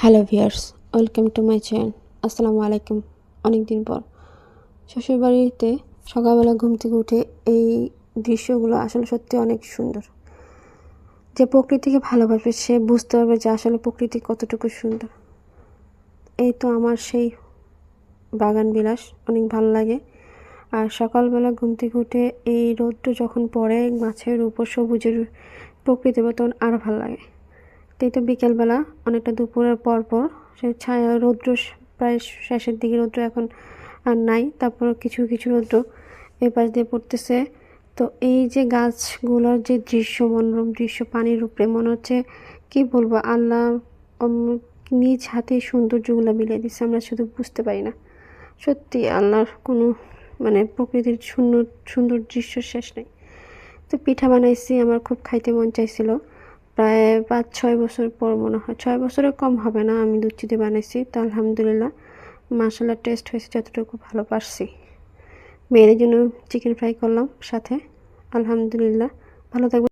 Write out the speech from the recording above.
Hello viewers, welcome to my channel. আসসালামু আলাইকুম। অনেক দিন পর শ্বশুরবাড়িতে সকালবেলা ঘুম থেকে উঠে এই দৃশ্যগুলো আসলে সত্যি অনেক সুন্দর। যে প্রকৃতিকে ভালোবাসবে সে বুঝতে পারবে যে আসলে প্রকৃতি কতটুকু সুন্দর। এই তো আমার সেই বাগান বিলাস অনেক ভালো লাগে। আর সকালবেলা ঘুম থেকে উঠে এই রৌদ্র যখন পড়ে গাছের উপর সবুজের প্রকৃতি তখন আরও ভালো লাগে। এই তো বিকেলবেলা অনেকটা দুপুরের পর সেই ছায়া রৌদ্র প্রায় শেষের দিকে রৌদ্র এখন আর নাই, তারপর কিছু কিছু রৌদ্র এই পাশ দিয়ে পড়তেছে। তো এই যে গাছগুলোর যে দৃশ্য, মনোরম দৃশ্য, পানির উপরে মনে হচ্ছে কি বলবো, আল্লাহ নিজ হাতে সৌন্দর্যগুলো মিলিয়ে দিচ্ছে, আমরা শুধু বুঝতে পারি না। সত্যি আল্লাহর কোনো প্রকৃতির সুন্দর সুন্দর দৃশ্য শেষ নেই। তো পিঠা বানাইছি, আমার খুব খাইতে মন চাইছিল। প্রায় 5-6 বছর পর মনে হয়, 6 বছরের কম হবে না, আমি দুধ চিনি বানাইছি। তো আলহামদুলিল্লাহ মাশাআল্লাহ টেস্ট হয়েছে যতটুকু ভালো পারছি। মেয়েদের জন্য চিকেন ফ্রাই করলাম সাথে। আলহামদুলিল্লাহ, ভালো থাকবেন।